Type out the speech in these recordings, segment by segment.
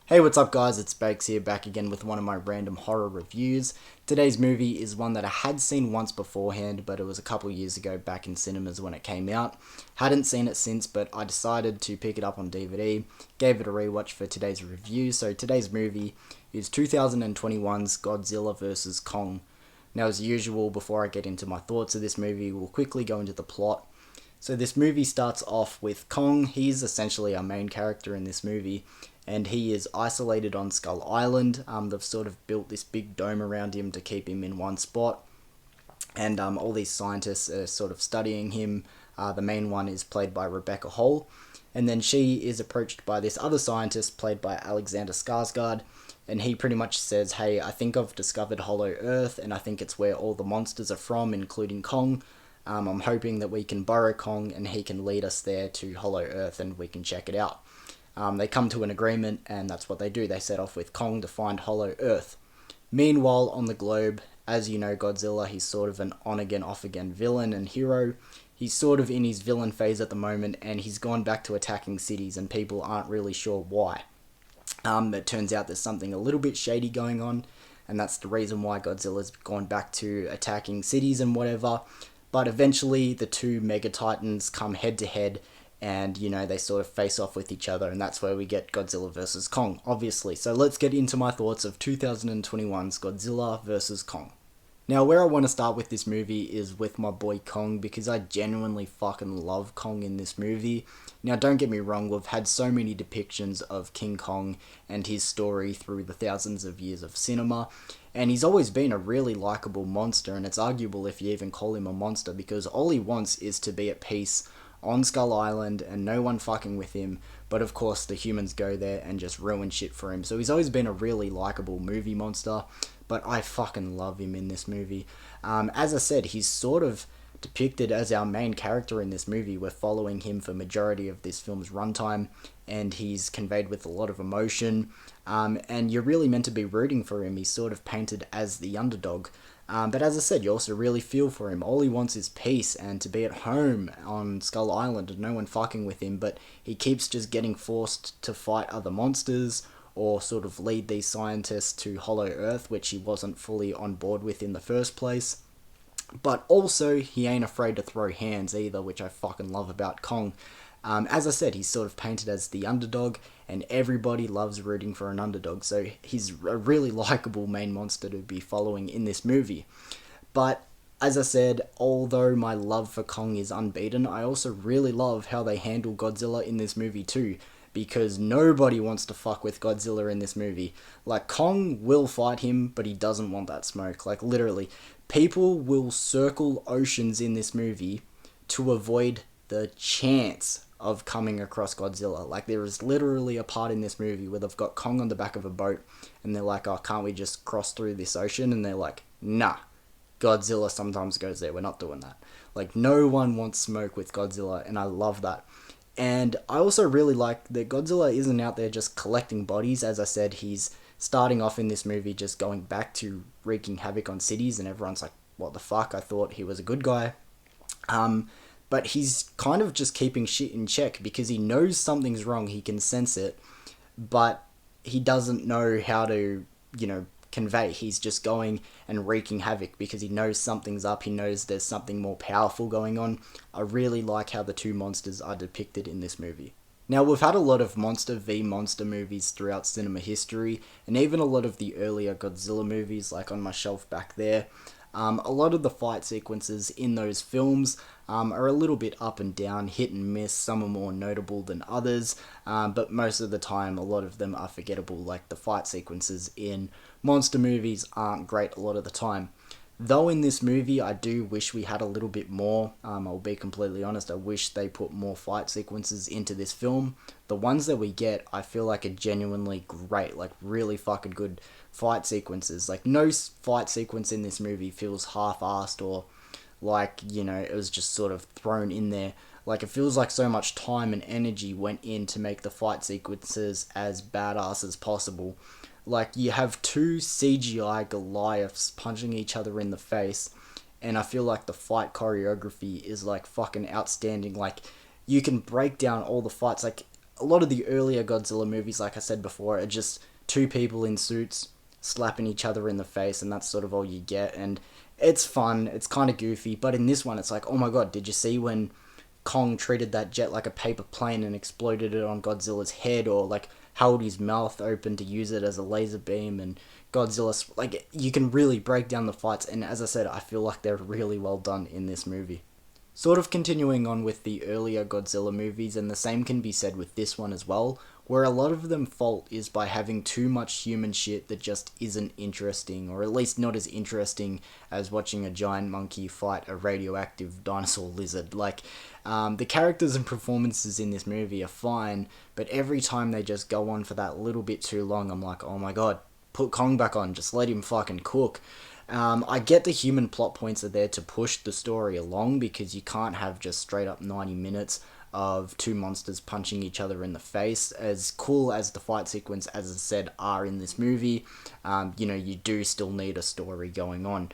Hey, what's up guys, it's Bakes here, back again with one of my random horror reviews. Today's movie is one that I had seen once beforehand, but it was a couple years ago back in cinemas when it came out. Hadn't seen it since, but I decided to pick it up on DVD, gave it a rewatch for today's review. So today's movie is 2021's Godzilla vs. Kong. Now, as usual, before I get into my thoughts of this movie, we'll quickly go into the plot. So this movie starts off with Kong. He's essentially our main character in this movie, and he is isolated on Skull Island. They've sort of built this big dome around him to keep him in one spot, and all these scientists are sort of studying him. The main one is played by Rebecca Hall, and then she is approached by this other scientist played by Alexander Skarsgård, and he pretty much says, hey, I think I've discovered Hollow Earth, and I think it's where all the monsters are from, including Kong. I'm hoping that we can borrow Kong and he can lead us there to Hollow Earth and we can check it out. They come to an agreement, and that's what they do. They set off with Kong to find Hollow Earth. Meanwhile, on the globe, as you know, Godzilla, he's sort of an on-again, off-again villain and hero. He's sort of in his villain phase at the moment, and he's gone back to attacking cities, and people aren't really sure why. It turns out there's something a little bit shady going on, and that's the reason why Godzilla's gone back to attacking cities and whatever. But eventually, the two Mega Titans come head to head, and they sort of face off with each other, and that's where we get Godzilla vs. Kong, obviously. So let's get into my thoughts of 2021's Godzilla vs. Kong. Now, where I want to start with this movie is with my boy Kong, because I genuinely fucking love Kong in this movie. Now, don't get me wrong, we've had so many depictions of King Kong and his story through the thousands of years of cinema, and he's always been a really likable monster, and it's arguable if you even call him a monster, because all he wants is to be at peace on Skull Island and no one fucking with him, but of course the humans go there and just ruin shit for him. So he's always been a really likable movie monster, but I fucking love him in this movie. As I said, he's sort of depicted as our main character in this movie. We're following him for majority of this film's runtime, and he's conveyed with a lot of emotion, and you're really meant to be rooting for him. He's sort of painted as the underdog. But as I said, you also really feel for him. All he wants is peace and to be at home on Skull Island and no one fucking with him, but he keeps just getting forced to fight other monsters or sort of lead these scientists to Hollow Earth, which he wasn't fully on board with in the first place. But also, he ain't afraid to throw hands either, which I fucking love about Kong. As I said, he's sort of painted as the underdog, and everybody loves rooting for an underdog, so he's a really likable main monster to be following in this movie. But, as I said, although my love for Kong is unbeaten, I also really love how they handle Godzilla in this movie too, because nobody wants to fuck with Godzilla in this movie. Like, Kong will fight him, but he doesn't want that smoke. Like, literally, people will circle oceans in this movie to avoid the chance of coming across Godzilla. Like, there is literally a part in this movie where they've got Kong on the back of a boat, and they're like, oh, can't we just cross through this ocean? And they're like, nah, Godzilla sometimes goes there, we're not doing that. Like, no one wants smoke with Godzilla, and I love that. And I also really like that Godzilla isn't out there just collecting bodies. As I said, he's starting off in this movie just going back to wreaking havoc on cities, and everyone's like, what the fuck, I thought he was a good guy. But he's kind of just keeping shit in check because he knows something's wrong, he can sense it, but he doesn't know how to, convey. He's just going and wreaking havoc because he knows something's up, he knows there's something more powerful going on. I really like how the two monsters are depicted in this movie. Now, we've had a lot of monster v monster movies throughout cinema history, and even a lot of the earlier Godzilla movies, like on my shelf back there. A lot of the fight sequences in those films are a little bit up and down, hit and miss. Some are more notable than others, but most of the time a lot of them are forgettable. Like, the fight sequences in monster movies aren't great a lot of the time. Though in this movie I do wish we had a little bit more. I'll be completely honest, I wish they put more fight sequences into this film. The ones that we get, I feel like are genuinely great, like really fucking good fight sequences. Like, no fight sequence in this movie feels half-assed or like, it was just sort of thrown in there. Like, it feels like so much time and energy went in to make the fight sequences as badass as possible. Like, you have two CGI Goliaths punching each other in the face, and I feel like the fight choreography is like fucking outstanding. Like, you can break down all the fights. Like, a lot of the earlier Godzilla movies, like I said before, are just two people in suits slapping each other in the face, and that's sort of all you get. And it's fun, it's kind of goofy, but in this one, it's like, oh my god, did you see when Kong treated that jet like a paper plane and exploded it on Godzilla's head, or like held his mouth open to use it as a laser beam, and Godzilla, like, you can really break down the fights, and as I said, I feel like they're really well done in this movie. Sort of continuing on with the earlier Godzilla movies, and the same can be said with this one as well, where a lot of them fault is by having too much human shit that just isn't interesting, or at least not as interesting as watching a giant monkey fight a radioactive dinosaur lizard. Like, the characters and performances in this movie are fine, but every time they just go on for that little bit too long, I'm like, oh my god, put Kong back on, just let him fucking cook. I get the human plot points are there to push the story along, because you can't have just straight up 90 minutes of two monsters punching each other in the face. As cool as the fight sequence, as I said, are in this movie, you do still need a story going on.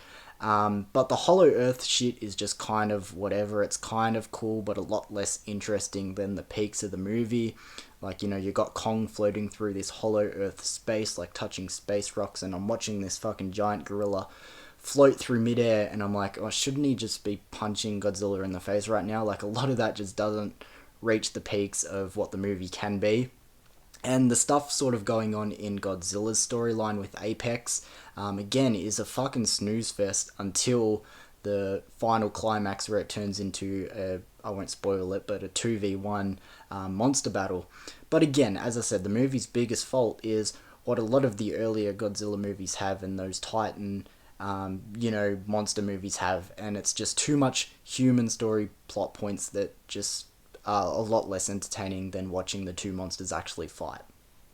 But the Hollow Earth shit is just kind of whatever. It's kind of cool, but a lot less interesting than the peaks of the movie. Like, you got Kong floating through this Hollow Earth space, like touching space rocks, and I'm watching this fucking giant gorilla float through midair, and I'm like, oh, shouldn't he just be punching Godzilla in the face right now? Like, a lot of that just doesn't reach the peaks of what the movie can be. And the stuff sort of going on in Godzilla's storyline with Apex, again, is a fucking snooze fest until the final climax, where it turns into I won't spoil it, but a 2v1 monster battle. But again, as I said, the movie's biggest fault is what a lot of the earlier Godzilla movies have, and those Titan, monster movies have, and it's just too much human story plot points that just are a lot less entertaining than watching the two monsters actually fight.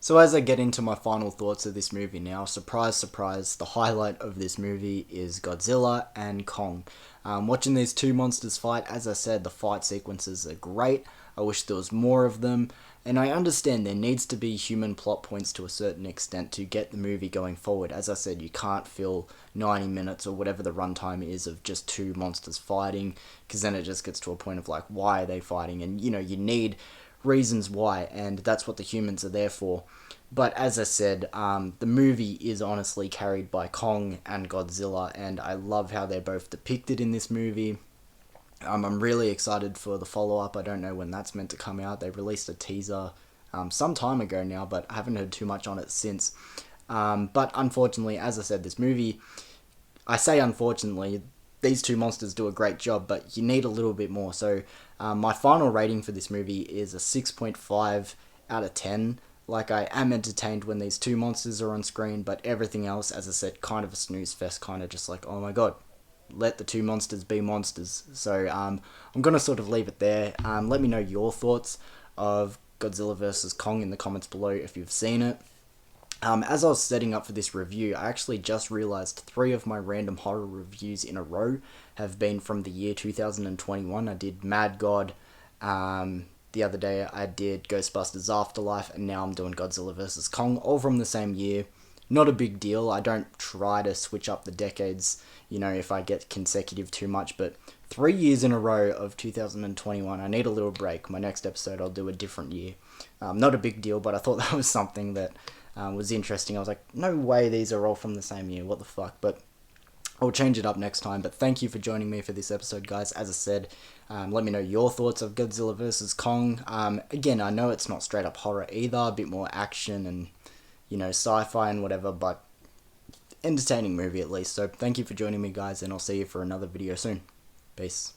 So as I get into my final thoughts of this movie now, surprise, surprise, the highlight of this movie is Godzilla and Kong. Watching these two monsters fight, as I said, the fight sequences are great. I wish there was more of them, and I understand there needs to be human plot points to a certain extent to get the movie going forward. As I said, you can't fill 90 minutes or whatever the runtime is of just two monsters fighting, because then it just gets to a point of like, why are they fighting? And you need reasons why, and that's what the humans are there for. But as I said, the movie is honestly carried by Kong and Godzilla, and I love how they're both depicted in this movie. I'm really excited for the follow-up. I don't know when that's meant to come out. They released a teaser some time ago now, but I haven't heard too much on it since. But unfortunately, as I said, this movie, I say unfortunately, these two monsters do a great job, but you need a little bit more. So my final rating for this movie is a 6.5 out of 10. Like, I am entertained when these two monsters are on screen, but everything else, as I said, kind of a snooze fest, kind of just like, oh my god, let the two monsters be monsters. So I'm going to sort of leave it there. Let me know your thoughts of Godzilla vs. Kong in the comments below if you've seen it. As I was setting up for this review, I actually just realised 3 of my random horror reviews in a row have been from the year 2021. I did Mad God, the other day I did Ghostbusters Afterlife, and now I'm doing Godzilla vs. Kong, all from the same year. Not a big deal. I don't try to switch up the decades, if I get consecutive too much, but 3 years in a row of 2021, I need a little break. My next episode, I'll do a different year. Not a big deal, but I thought that was something that was interesting. I was like, no way these are all from the same year, what the fuck, but I'll change it up next time. But thank you for joining me for this episode, guys. As I said, let me know your thoughts of Godzilla vs. Kong. Again, I know it's not straight up horror either, a bit more action and sci-fi and whatever, but entertaining movie at least. So thank you for joining me, guys, and I'll see you for another video soon. Peace.